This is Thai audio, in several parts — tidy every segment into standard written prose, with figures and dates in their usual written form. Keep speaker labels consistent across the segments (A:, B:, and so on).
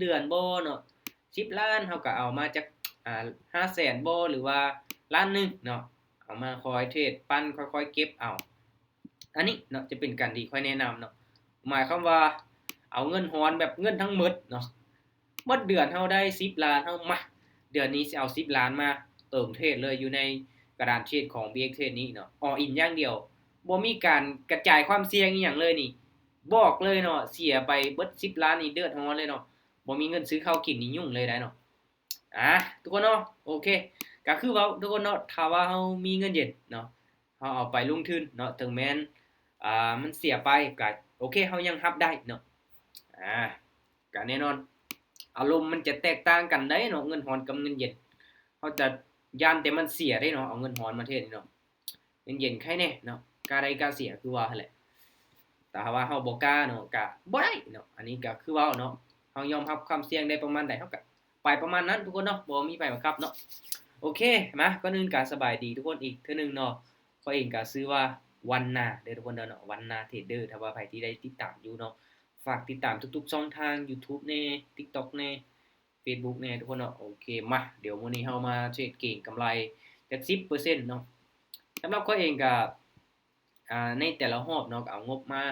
A: เดือนบ่เนาะ10ล้านเฮาก็เอามาจาก500,000บ่หรือว่าล้านหนึงเนาะเอามาคอยเทรดปั้นค่อยๆเก็บเอาอันนี้เนาะจะเป็นการที่ค่อยแนะนำเนาะหมายความว่าเอาเงินหอนแบบเงินทั้งหมดเนาะหมดเดือนเฮาได้10ล้านเฮามาเดือนนี้สิเอา10ล้านมาเติมเทรดเลยอยู่ในกระดานเทรดของ BX Trade นี้เนาะall in อย่างเดียวบ่มีการกระจายความเสี่ยงอีหยังเลยนี่บอกเลยเนาะเสียไปเบิด10ล้านนี่เดือดร้อนเลยเนาะบ่มีเงินซื้อข้าวกินนี่ยุ่งเลยได้เนาะทุกคนเนาะโอเคก็คือเว้าทุกคนเนาะถ้าว่าเฮามีเงินเย็นเนาะเฮาเอาไปลงทุนเนาะถึงแม้นมันเสียไปก็โอเคเฮายังรับได้เนาะก็แน่นอนอารมณ์มันจะแตกต่างกันได้เนาะเงินร้อนกับเงินเย็นเฮาจะย้านแต่มันเสียได้เนาะเอาเงินร้อนมาเทศนี่เนาะเงินเย็นใครแน่เนาะกล้าได้กล้าเสียคือว่าหั่นแหละแต่ถ้าว่าเฮาบ่กล้าเนาะก็บ่ได้เนาะอันนี้ก็คือเว้าเนาะเฮายอมรับความเสี่ยงได้ประมาณใดเฮาก็ไปประมาณนั้นทุกคนเนาะบ่มีไผบังคับเนาะโอเคมาก่อนอื่นก็สบายดีทุกคนอีกเทื่อนึงเนาะข้อยเองก็ชื่อว่าวันนาเด้อทุกคนเด้อเนาะวันนาเทรดเดอร์ถ้าว่าไผที่ได้ติดตามอยู่เนาะฝากติดตามทุกๆช่องทาง YouTube แน่ TikTok แน่ Facebook แน่ทุกคนเนาะโอเคมาเดี๋ยวมื้อนี้เฮามาเทรดเก่งกำไรจัก10%เนาะสำหรับข้อยเองก็ในแต่ละรอบเนาะก็เอางบมา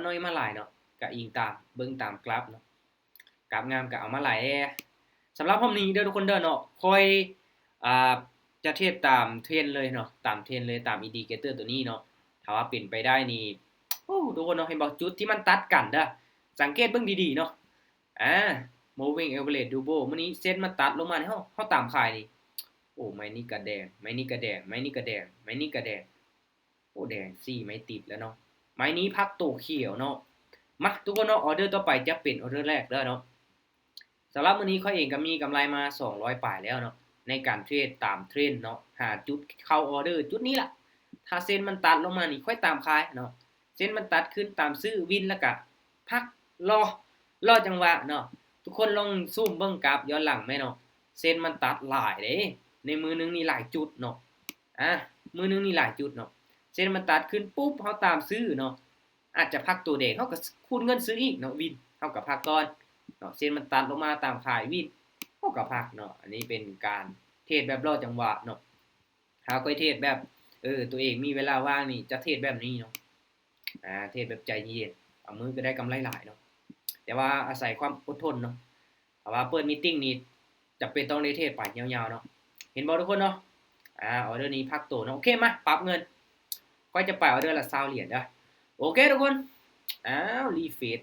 A: น้อยมาหลายเนาะก็อิงตามเบิ่งตามกราฟเนาะกราฟงามก็เอามาหลายแสำหรับรอบนี้เด้อทุกคนเด้อเนาะค่อยจะเทรดตามเทรนด์เลยเนาะตามเทรนด์เลยตามอินดิเคเตอร์ตัวนี้เนาะถ้าว่าเป็นไปได้นี่โอ้ทุกคนเนาะเห็นบ่จุดที่มันตัดกันเด้อสังเกตเบิ่งดีๆเนาะmoving average Duo มื้อนี้เส้นมันตัดลงมานี่เฮาตามขายนี่โอ้ไม้นี้ก็แดงไม้นี้ก็แดงไม้นี้ก็แดงไม้นี้ก็แดงโอ้แดง4ไม้ติดแล้วเนาะไม้นี้พักตัวเขียวเนาะมาทุกคนเนาะออเดอร์ต่อไปจะเป็นออเดอร์แรกเด้อเนาะสำหรับมื้อนี้ข้อยเองก็มีกำไรมา200ปลายแล้วเนาะในการเทรดตามเทรนด์เนาะหาจุดเข้าออเดอร์จุดนี้ล่ะถ้าเส้นมันตัดลงมานี่ค่อยตามขายเนาะเส้นมันตัดขึ้นตามซื้อวินแล้วก็พักรอจังหวะเนาะทุกคนลองซูมเบิ่งกราฟย้อนหลังแม่เนาะเส้นมันตัดหลายเด้ในมือนึงนี่หลายจุดเนาะมือนึงนี่หลายจุดเนาะเส้นมันตัดขึ้นปุ๊บเฮาตามซื้อเนาะอาจจะพักตัวแดงเฮาก็คูณเงินซื้ออีกเนาะวินเฮาก็พักก่อนเนาะเส้นมันตัดลงมาตามขายวินเฮาก็พักเนาะอันนี้เป็นการเทรดแบบรอจังหวะเนาะถ้าค่อยเทรดแบบตัวเองมีเวลาว่างนี่จะเทรดแบบนี้เนาะเทรดแบบใจเย็นเอามือก็ได้กำไรหลายเนาะแต่ว่าอาศัยความอดทนเนาะแต่ว่าเปิดมีตติ้งนี่จะเป็นต้องได้เทรดไปยาวๆเนาะเห็นบ่ทุกคนเนาะออเดอร์นี้พักตัวเนาะโอเคมาปรับเงินก็จะไปออเดอร์ละ20เหรียญเด้อโอเคทุกคนรีเฟรช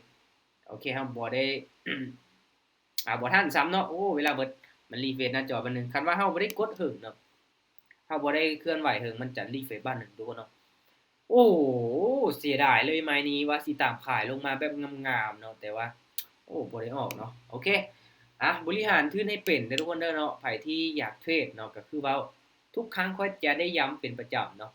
A: โอเคครับบ่ได้บ่ทันซ้ำเนาะโอ้เวลาเบิดมันรีเฟรชหน้าจอบัดนึงคันว่าเฮาบ่ได้กดหึงเนาะเฮาบ่ได้เคลื่อนไหวหึงมันจะรีเฟรชบัดนึงทุกคนเนาะโอ้เสียดายเลยไม้นี้ว่าสิตามขายลงมาแบบงามๆเนาะแต่ว่าโอ้บ่ได้ออกเนาะโอเคบริหารทุนให้เป็นเด้อทุกคนเด้อเนาะไผที่อยากเทรดเนาะก็คือเว้าทุกครั้งค่อยจะได้ย้ำเป็นประจำเนาะ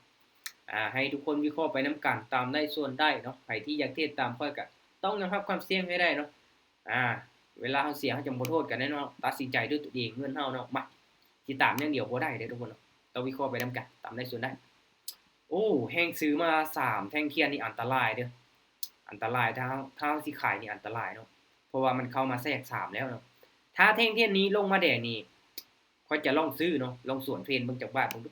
A: ให้ทุกคนวิเคราะห์ไปนำกันตามได้ส่วนได้เนาะไผที่อยากเทรดตามค่อยก็ต้องยอมรับความเสี่ยงให้ได้เนาะเวลาเฮาเสียเฮาจะบ่โทษกันแน่เนาะตัดสินใจด้วยตัวเองเงินเฮาเนาะมาสิตามอย่างเดียวบ่ได้เด้อทุกคนเนาะต้องวิเคราะห์ไปนำกันตามได้ส่วนได้โอ้แฮงซื้อมา3แท่งเทียนนี่อันตรายเด้ออันตรายถ้าเฮาสิขายนี่อันตรายเนาะเพราะว่ามันเข้ามาแทรก3แล้วเนาะถ้าแท่งเทียนนี้ลงมาแดงนี่ค่อยจะลองซื้อเนาะลองสวนเทรนเบิ่งจากบ้านเบิ่งดู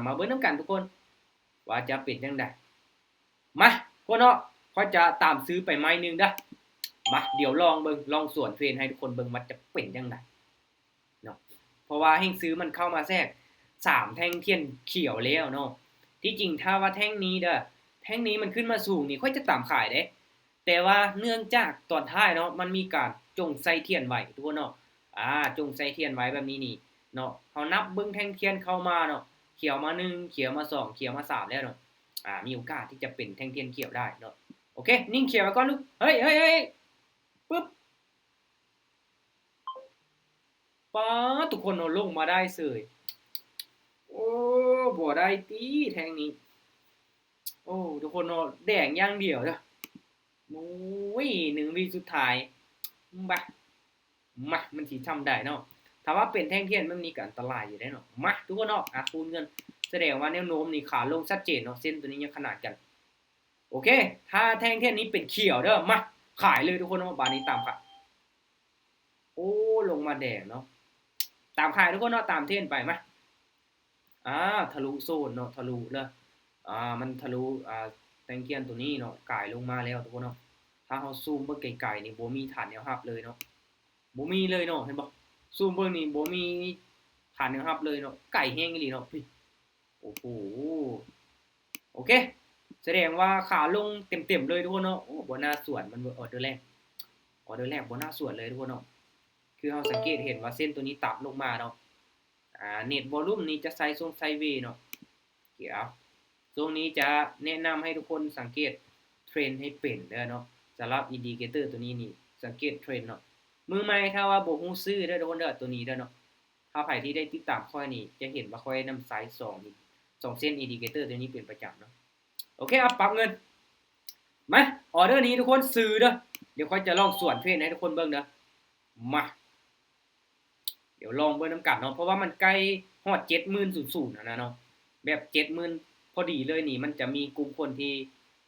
A: มาเบิ่งนำกันทุกคนว่าจะเป็นจังได๋มาคนเนาะค่อยจะตามซื้อไปไม้นึงเด้อมาเดี๋ยวลองเบิ่งลองสวนเทรนให้ทุกคนเบิ่งว่าจะเป็นจังได๋เนาะเพราะว่าแฮงซื้อมันเข้ามาแทรก3แท่งเทียนเขียวแล้วเนาะที่จริงถ้าว่าแท่งนี้เด้อแท่งนี้มันขึ้นมาสูงนี่ค่อยจะตามขายเด้แต่ว่าเนื่องจากตอนท้ายเนาะมันมีการจงใส่เทียนไว้ทุกคนเนาะจงใส่เทียนไว้แบบนี้นี่เนาะเฮานับเบิ่งแท่งเทียนเข้ามาเนาะเขียวมา1เขียวมา2เขียวมา3แล้วเนาะมีโอกาสที่จะเป็นแท่งเทียนเขียวได้เนาะโอเคนิ่งเขียวไว้ก่อนลูกเฮ้ยๆปึ๊บป๊าดทุกคนเนาะลงมาได้เสยโอ้บ่ได้ติแท่งนี้โอ้ทุกคนเนาะแดงอย่างเดียวเด้อโอ้ย1วิสุดท้ายมามันสิทำได้เนาะถ้าว่าเป็นแท่งเทียนมันมีก็อันตรายอยู่ได้เนาะมาทุกคนเนาะคูณเงินแสดงว่าแนวโน้มนี่ขาลงชัดเจนเนาะเส้นตัวนี้ยังขนาดกันโอเคถ้าแท่งเทียนนี้เป็นเขียวเด้อมาขายเลยทุกคนเนาะบาดนี้ตามค่ะ โอ้ลงมาแดงเนาะตามขายทุกคนเนาะตามเทรนไปมาทะลุโซนเนาะทะลุเด้อมันทะลุแตงเกียนตัวนี้เนาะก่ายลงมาแล้วทุกคนเนาะถ้าเฮาซูมเบิ่งไกลๆนี่บ่มีฐานแนวรับเลยเนาะบ่มีเลยเนาะเห็นบ่ซูมเบิ่งนี่บ่มีฐานแนวรับเลยเนาะไกลแฮงอีหลีเนาะโอ้โหโอเคแสดงว่าขาลงเต็มๆเลยทุกคนเนาะโอ้บ่น่าสวนมันออเดอร์แรกบ่น่าสวนเลยทุกคนเนาะคือเฮาสังเกตเห็นว่าเส้นตัวนี้ต่ำลงมาเนาะเน็ตวอลลุ่มนี้จะไซด์ทรงไซด์เวย์เนาะเดี๋ยวตรงนี้จะแนะนำให้ทุกคนสังเกตเทรนให้เป็นเด้อเนาะสำหรับอินดิเคเตอร์ตัวนี้นี่สังเกตเทรนเนาะมือใหม่ถ้าว่าบ่ฮู้ซื้อเด้อทุกคนเด้อตัวนี้เด้อเนาะถ้าใครที่ได้ติดตามค่อยนี่จะเห็นว่าค่อยนำไซด์2นี่2เส้นอินดิเคเตอร์ตัวนี้เป็นประจำเนาะโอเคเอาปรับเงินมาออเดอร์นี้ทุกคนซื้อเด้อเดี๋ยวค่อยจะลองส่วนเทรนให้ทุกคนเบิ่งเด้อมาเดี๋ยวลองเบิ่งนำกันเนาะเพราะว่ามันใกล้ฮอด 70,000 นะเนาะแบบ 70,000 พอดีเลยนี่มันจะมีกลุ่มคนที่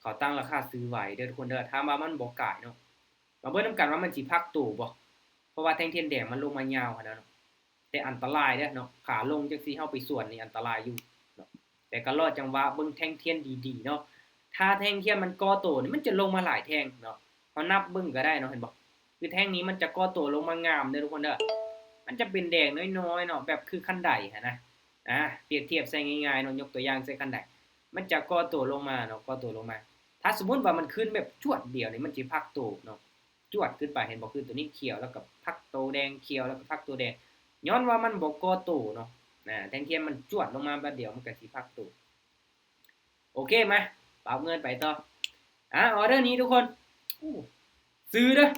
A: เขาตั้งราคาซื้อไว้เด้อทุกคนเด้อถ้าว่ามันบ่กายเนาะมาเบิ่งนำกันว่ามันสิพักตู้บ่เพราะว่าแท่งเทียนแดงมันลงมายาวขนาดเนาะแต่อันตรายเด้อเนาะขาลงจังซี่เฮาไปสวนนี่อันตรายอยู่เนาะแต่ก็รอจังหวะเบิ่งแท่งเทียนดีๆเนาะถ้าแท่งเทียนมันก่อตัวนี่มันจะลงมาหลายแท่งเนาะเฮานับเบิ่งก็ได้เนาะเห็นบ่คือแท่งนี้มันจะก่อตัวลงมางามเด้อทุกคนเด้อมันจะเป็นแดงน้อยๆเนาะแบบคือคันไดหันนะเปรียบเทียบใส่ง่ายๆเนาะยกตัวอย่างใส่คันไดมันจะก่อตัวลงมาเนาะก่อตัวลงมาถ้าสมมุติว่ามันขึ้นแบบจวดเดียวนี่มันสิพักตัวเนาะจวดขึ้นไปเห็นบ่คือตัวนี้เขียวแล้วก็พักตัวแดงเขียวแล้วก็พักตัวแดงย้อนว่ามันบ่ก่อตัวเนาะแทนที่มันจวดลงมาบัดเดียวมันก็สิพักตัวโอเคมาปรับเงินไปต่อออเดอร์นี้ทุกคนซื้อเด้อ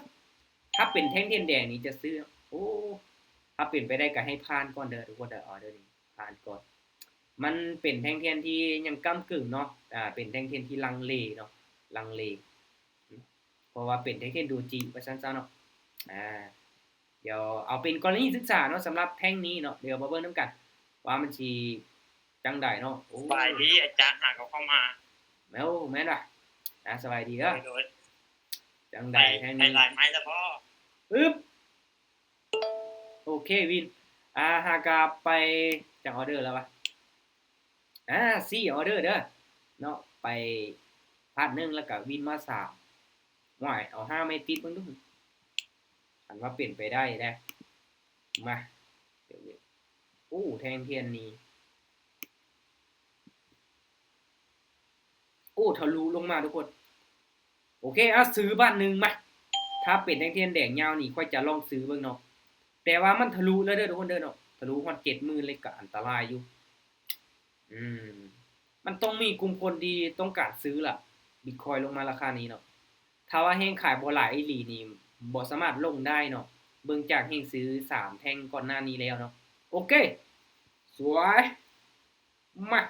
A: ถ้าเป็นแท่งเทียนแดงนี่จะซื้อโอ้ถ้าเป็นไปได้ก็ให้ผ่านก่อนเด้อทุกคนเด้อออเดอร์นี้ผ่านก่อนมันเป็นแท่งเทียนที่ยังก้ำกึ่งเนาะเป็นแท่งเทียนที่ลังเลเนาะลังเลเพราะว่าเป็นแท่งเทียนดูจีว่าซั่นๆเนาะเดี๋ยวเอาเป็นกรณีศึกษาเนาะสำหรับแท่งนี้เนาะเดี๋ยวมาเบิ่งนำกันว่ามันสิจังได๋เนาะโอ้
B: สบายดีอาจารย์หาเข้ามา
A: แม่นว่ะสบายดีเด้อจังได๋แท่ง
B: นี้หลายไม้แล้วบ่
A: ปึ๊บโอเควินหากาไปจังออเดอร์แล้ววะ4ออเดอร์เด้อเนาะไปพาร์ท1แล้วก็วินมา3ว้ายเอา5ไม่ติดเบิ่งดูอันว่าเป็นไปได้เด้มาเดี๋ยวโอ้แทงเทียนนี้โอ้ทะลุลงมาทุกคนโอเคซื้อบ้านนึงมาถ้าเป็นแทงเทียนแดงยาวนี่ค่อยจะลองซื้อเบิ่งเนาะแต่ว่ามันทะลุแล้วเด้อทุกคนเด้อเนาะทะลุฮอด 70,000 เลยก็อันตรายอยู่มันต้องมีกลุ่มคนที่ต้องการซื้อล่ะ Bitcoin ลงมาราคานี้เนาะถ้าว่าแฮงขายบ่หลายอีหลีนี่บ่สามารถลงได้เนาะเบิ่งจากแฮงซื้อ3แท่งก่อนหน้านี้แล้วเนาะโอเคสวยมา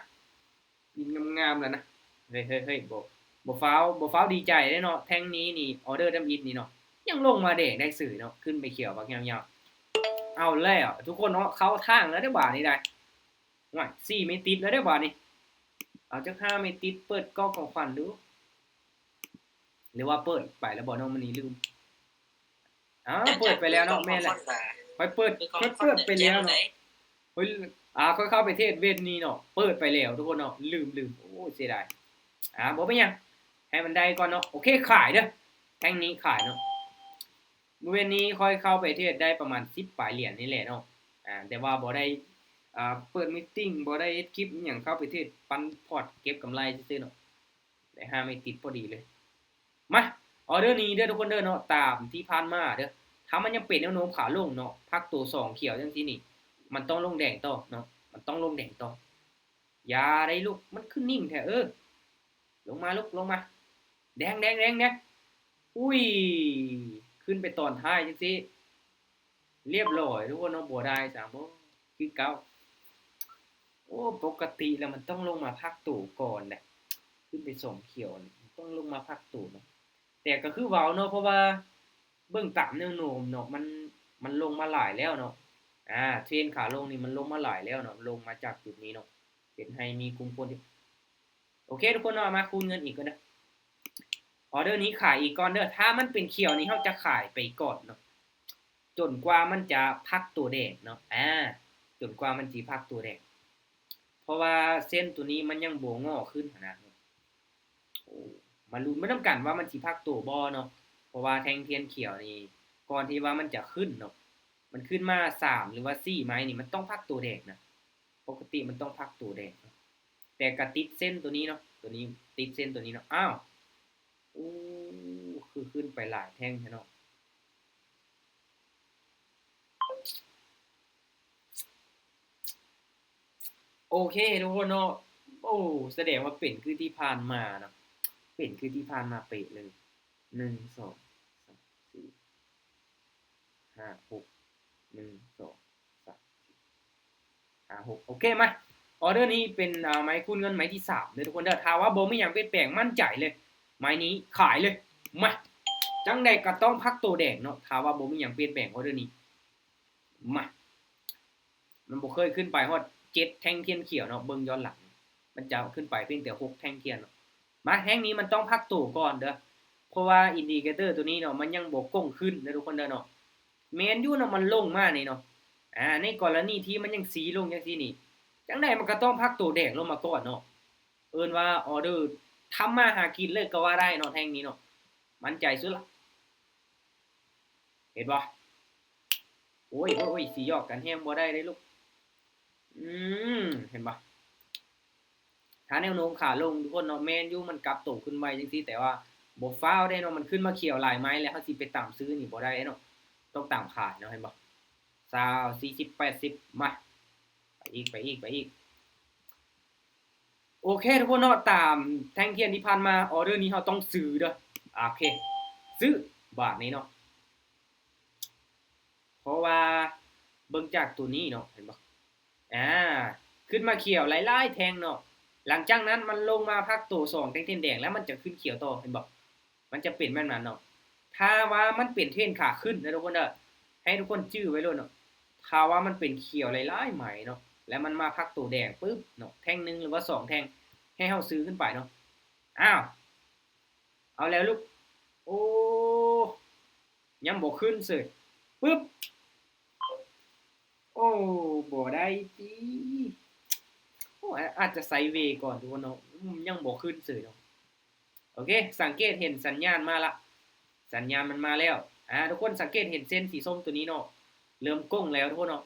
A: กินงามๆแล้วนะเฮ้ยๆบ่ฟ้าวดีใจเด้เนาะแท่งนี้นี่ออเดอร์ทำอิฐนี่เนาะยังลงมาแดงได้สื่อเนาะขึ้นไปเขียวบักยาวๆเอาแล้วทุกคนเนาะเข้าทางแล้วได้บาดนี้ได้ว้าย4ไม่ติดแล้วได้บาดนี้เอาจัก5ไม่ติดเปิดกล้องของขวัญดูหรือว่าเปิดไปแล้วบ่เนาะมื้อนี้ลืมเปิดไปแล้วเนาะแม่นแหละค่อยเปิดไปแล้วเนาะเฮ้ยค่อยเข้าไปเทศเวทนี้เนาะเปิดไปแล้วทุกคนเนาะลืมโอ้เสียดายบ่เป็นหยังให้มันได้ก่อนเนาะโอเคขายเด้อแท่งนี้ขายเนาะมื้อเว้นนี้ค่อยเข้าไปเทศได้ประมาณ10ปลายเหรียญนี่แหละเนาะแต่ว่าบ่ได้เปิดมีตติ้งบ่ได้เฮ็ดคลิปอิหยังเข้าไปเทศปันพอร์ตเก็บกำไรซื่อๆเนาะได้5ไม่ติดพอดีเลยมาออเดอร์นี้เด้อทุกคนเด้อเนาะตามที่ผ่านมาเด้อถ้ามันยังเป็นแนวโน้มขาลงเนาะพักตัว2เขียวจังซี่นี่มันต้องลงแดงต่อเนาะมันต้องลงแดงต่ออย่าได้ลูกมันขึ้นนิ่งแท้ลงมาลูกลงมาแดงอุ้ยขึ้นไปตอนท้ายจังซี่เรียบร้อยทุกคนเนาะบ่ได้จ้ะบ่คือเก่าโอ้ปกติแล้วมันต้องลงมาพักตัวก่อนแหละขึ้นไป2เขียวต้องลงมาพักตัวเนาะแต่ก็คือเว้าเนาะเพราะว่าเบิ่งตามแนวโน้มเนาะมันลงมาหลายแล้วเนาะเทรนขาลงนี่มันลงมาหลายแล้วเนาะลงมาจากจุดนี้เนาะเป็นให้มีกลุ่มคนที่โอเคทุกคนเนาะมาคูณเงินอีกก็ได้ออเดอร์นี้ขายอีกก่อนเด้อถ้ามันเป็นเขียวนี่เฮาจะขายไปก่อนเนาะ จนกว่ามันจะพักตัวแดงเนาะจนกว่ามันสิพักตัวแดงเพราะว่าเส้นตัวนี้มันยังบ่งอขึ้นนะมาลุ้นมานํกันว่ามันสิพักตัวบ่เนาะเพราะว่าแท่งเทียนเขียวนี่ก่อนที่ว่ามันจะขึ้นเนาะมันขึ้นมา3หรือว่า4ไม้นี่มันต้องพักตัวแดงนะปกติมันต้องพักตัวแดงแต่ก็ติดเส้นตัวนี้เนาะตัวนี้ติดเส้นตัวนี้เนาะอ้าวคือขึ้นไปหลายแท่งแท้เนาะโอเคทุกคนเนาะแสดงว่าเป็นคือที่ผ่านมาเนาะเป็นคือที่ผ่านมาเป๊ะเลย1 2 3 4 5 6 1 2 3 4 5 6โอเคมาออเดอร์นี้เป็นไม้คูณเงินไม้ที่3เด้อทุกคนเด้อถ้าว่าบ่มีหยังเปลี่ยนแปลงมั่นใจเลยไม้นี้ขายเลยมาจังใดก็ต้องพักตัวแดงเนาะถ้าว่าบ่มีหยังเปลี่ยนแปลงออเดอร์นี้มามันบ่เคยขึ้นไปฮอด7แท่งเทียนเขียวเนาะเบิ่งย้อนหลังมันจะขึ้นไปเพียงแต่6แท่งเทียนเนาะมาแท่งนี้มันต้องพักตัวก่อนเด้อเพราะว่าอินดิเคเตอร์ตัวนี้เนาะมันยังบ่ก้งขึ้นเด้อทุกคนเด้อเนาะแม่นอยู่เนาะมันลงมานี่เนาะในกรณีที่มันยังสีลงจังซี่นี่จังได๋มันก็ต้องพักตัวแดงลงมาก่อนเนาะเอิ้นว่าออเดอร์ทำมาหากินเลยก็ว่าได้เนาะแท่งนี้เนาะมั่นใจสุดละเห็นบ่โอ้ยสิยอกกันแฮงบ่ได้เด้ลูกเห็นบ่ถ้าแนวโน้มขาลงทุกคนเนาะแม่นอยู่มันกลับโตขึ้นไวจังซี่แต่ว่าบ่ฟาวได้เนาะมันขึ้นมาเขียวหลายไม้แล้วเฮาสิไปตามซื้อนี่บ่ได้เนาะต้องตามขายเนาะเห็นบ่20 40 80มาไปอีกโอเคทุกคนเนาะตามแท่งเทียนที่ผ่านมาออเดอร์นี้เราต้องซื้อเด้อโอเคซื้อบาทนี้เนาะเพราะว่าเบิ่งจากตัวนี้เนาะเห็นบ่ขึ้นมาเขียวหลายๆแท่งเนาะหลังจากนั้นมันลงมาพักตัว2แท่งเทียนแดงแล้วมันจะขึ้นเขียวต่อเห็นบ่มันจะเป็นแบบนั้นเนาะถ้าว่ามันเป็นเทรนขาขึ้นนะทุกคนเด้อให้ทุกคนจื้อไว้เลยเนาะถ้าว่ามันเป็นเขียวหลายๆไหมเนาะแล้วมันมาพักตัวแดงปึ๊บเนาะแท่งนึงหรือว่า2แท่งให้เฮาซื้อขึ้นไปเนาะเอาแล้วลูกโอ้ยังบ่ขึ้นเสยปึ๊บบ่ได้ติอาจจะไซด์เวย์ก่อนทุกคนเนาะยังบ่ขึ้นเสยเนาะโอเคสังเกตเห็นสัญญาณมาละสัญญาณมันมาแล้วทุกคนสังเกตเห็นเส้นสีส้มตัวนี้เนาะเริ่มก้งแล้วทุกคนเนาะ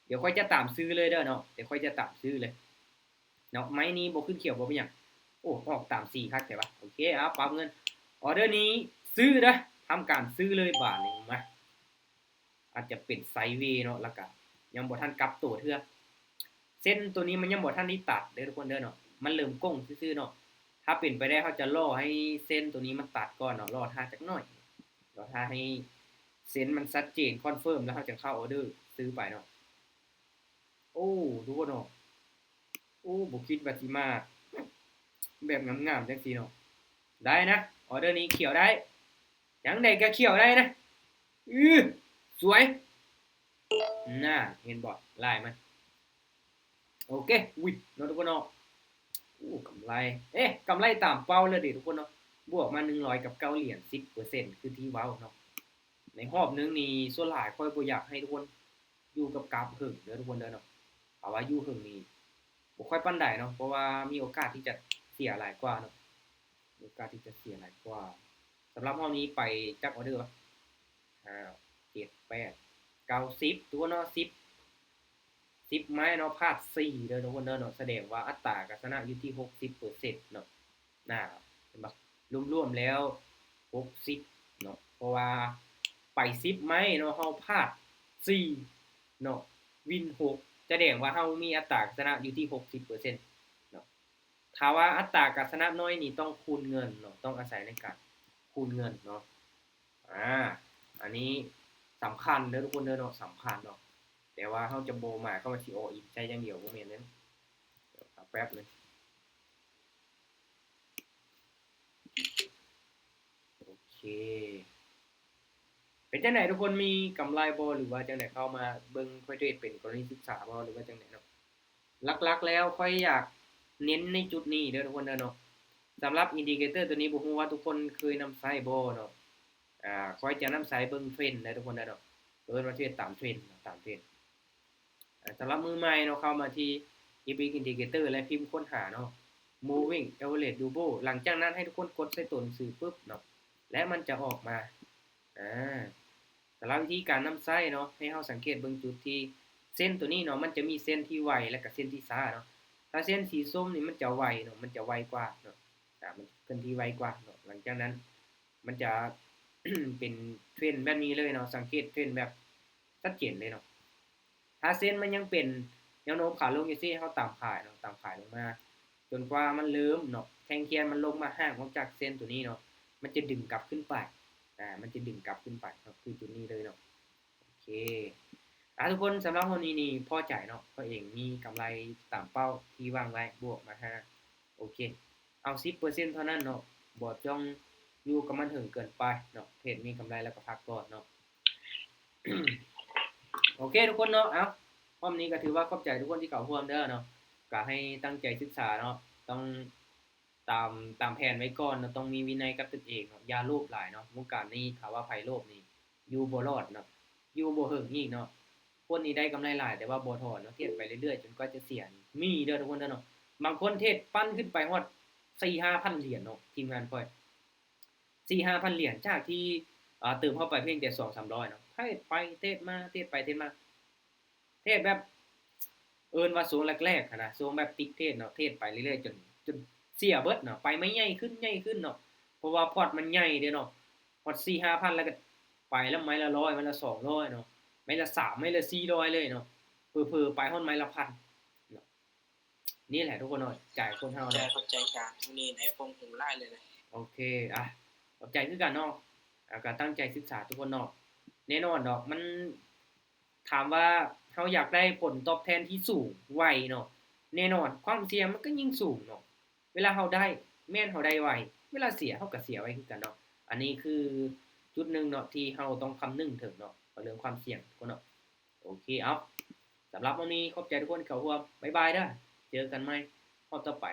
A: เดี๋ยวค่อยจะตามซื้อเลยเด้อเนาะเดี๋ยวค่อยจะตามซื้อเลยเนาะไม้นี้บ่ขึ้นเขียวบ่เป็นหยังออกตาม4คักแต่ว่าโอเคปรับเงินออเดอร์นี้ซื้อนะทำการซื้อเลยบาทนึงมาอาจจะเป็นไซด์เวย์เนาะแล้วก็ยังบ่ทันกลับตัวเทื่อเส้นตัวนี้มันยังบ่ทันได้ตัดเด้อทุกคนเด้อเนาะมันเริ่มก้งซื่อๆเนาะถ้าเป็นไปได้เขาจะรอให้เส้นตัวนี้มันตัดก่อนเนาะรอท่าจักหน่อยรอท่าให้เส้นมันชัดเจนคอนเฟิร์มแล้วเขาจะเข้าออเดอร์ซื้อไปเนาะทุกคนเนาะบ่คิดว่าสิมาแบบงามๆจังซี่เนาะได้นะออเดอร์นี้เขียวได้จังได๋ก็เขียวได้นะสวยน่าเห็นบ่ลายมันโอเคอุ๊ยเนาะทุกคนเนาะกำไรกำไรตามเป้าเลยดิทุกคนเนาะบวกมา100กับ9เหรียญ 10% คือที่เว้าเนาะในรอบนึงนี่ส่วนหลายค่อยบ่อยากให้ทุกคนอยู่กับกราฟหึงเด้อทุกคนเด้อเนาะเพราะว่าอยู่หึงนี่บ่ค่อยปานใดเนาะเพราะว่ามีโอกาสที่จะเสียหลายกว่าเนาะโอกาสที่จะเสียหลายกว่าสำหรับรอบนี้ไปจักออเดอร์5 7 8 9 10ตัวเนาะ10ไม้เนาะพลาด4เด้อทุกคนเด้อเนาะแสดงว่าอัตราการชนะอยู่ที่ 60% เนาะเห็นบ่รวมๆแล้ว60เนาะเพราะว่าไป10ไม้เนาะเฮาพลาด4เนาะวิน6แสดงว่าเฮามีอัตราการชนะอยู่ที่ 60%เนาะถ้าว่าอัตราการชนะน้อยนี่ต้องคูณเงินเนาะต้องอาศัยในการคูณเงินเนาะอันนี้สำคัญเด้อทุกคนเด้อเนาะสำคัญเนาะแต่ว่าเฮาจะบ่มาเข้ามาสิออินใจอย่างเดียวบ่แม่นเด้อแป๊บนึงโอเคเป็นจังได๋ทุกคนมีกำไรบ่หรือว่าจังได๋เข้ามาเบิ่งค่อยเทรดเป็นกรณีศึกษาบ่หรือว่าจังได๋เนาะหลักๆแล้วค่อยอยากเน้นในจุดนี้เด้อทุกคนเด้อเนาะสำหรับอินดิเคเตอร์ตัวนี้บ่ฮู้ว่าทุกคนเคยนำใช้บ่เนาะค่อยจะนำใช้เบิ่งเทรนด์เด้อทุกคนเด้อเนาะ เอิ้นว่าเทรดตามเทรนด์ตามเทรนด์สำหรับมือใหม่เนาะเข้ามาที่ Epic Indicator และพิมพ์ค้นหาเนาะ moving average double หลังจากนั้นให้ทุกคนกดใส่ตัวหนังสือปุ๊บเนาะและมันจะออกมาสำหรับวิธีการนำใช้เนาะให้เฮาสังเกตเบิ่งจุดที่เส้นตัวนี้เนาะมันจะมีเส้นที่ไวและก็เส้นที่ช้าเนาะถ้าเส้นสีส้มนี่มันจะไวเนาะมันจะไวกว่าเนาะมันเคลื่อนที่ไวกว่าเนาะหลังจากนั้นมันจะ เป็นเทรนด์แบบนี้เลยเนาะสังเกตเทรนด์แบบชัดเจนเลยเนาะถ้าเส้นมันยังเป็นแนวโน้มขาลงอยู่ซี่เฮาตามขายเนาะตามขายลงมาจนกว่ามันเริ่มเนาะแท่งเทียนมันลงมาห่างออกจากเส้นตัวนี้เนาะมันจะดึงกลับขึ้นไปมันจะดึงกลับขึ้นไปเนาะคือจุดนี้เลยเนาะโอเคทุกคนสำหรับวันนี้นี่พอใจเนาะก็เองมีกำไรตามเป้าที่วางไว้บวกมา5โอเคเอา 10% เท่านั้นเนาะบ่ต้องอยู่กับมันถึงเกินไปเนาะเทรดมีกำไรแล้วก็พักก่อนเนาะ โอเคทุกคนเนาะรอบนี้ก็ถือว่าขอบใจทุกคนที่เข้าร่วมเด้อเนาะก็ให้ตั้งใจศึกษาเนาะต้องตามแผนไว้ก่อนเนาะต้องมีวินัยกับตนเองเนาะอย่าโลภหลายเนาะวงการนี้ถ้าว่าไผโลภนี่อยู่บ่รอดเนาะอยู่บ่เฮิงอีกเนาะคนนี้ได้กำไรหลายแต่ว่าบ่ถอนเนาะเทรดไปเรื่อยๆจนกว่าจะเสียมีเด้อทุกคนเด้อเนาะบางคนเทรดปั้นขึ้นไปฮอด 4-5,000 เหรียญเนาะทีมงานค่อย 4-5,000 เหรียญจากที่เติมเข้าไปเพียงแต่ 2-300 เนาะเทรดไปเทรดมาเทรดไปเทรดมาเทรดแบบเอิ้นว่าสูงแรกๆนะสูงแบบติ๊กเทรดเนาะเทรดไปเรื่อยๆจนเสียเบิดเนาะไปไม่ใหญ่ขึ้นเนาะเพราะว่าพอร์ตมันใหญ่เด้เนาะพอร์ต 4-5,000 แล้วก็ไปแล้วไม้ละ100ไม้ละ200เนาะไม้ละ3ไม้ละ400เลยเนาะเผลอๆไปฮอดไม้ละ1,000เนาะนี่แหละทุกคนเนาะจ่ายคนเฮาเนาะ
C: เข้าใจการมื้อนี้ไหนผมหูหลายเลยนะ
A: โอเคขอบใจคือกันเนาะก็ตั้งใจศึกษาทุกคนเนาะแน่นอนดอกมันถามว่าเฮาอยากได้ผลตอบแทนที่สูงไวเนาะแน่นอนความเสี่ยงมันก็ยิ่งสูงเนาะเวลาเฮาได้แม่นเฮาได้ไวเวลาเสียเฮาก็เสียไวคือกันเนาะอันนี้คือจุดหนึ่งเนาะที่เฮาต้องคำนึงถึงเนาะเรื่องความเสี่ยงทุกคนเนาะโอเคสำหรับวันนี้ขอบใจทุกคนที่เข้าร่วมบ๊ายบายเด้อเจอกันใหม่รอบต่อไป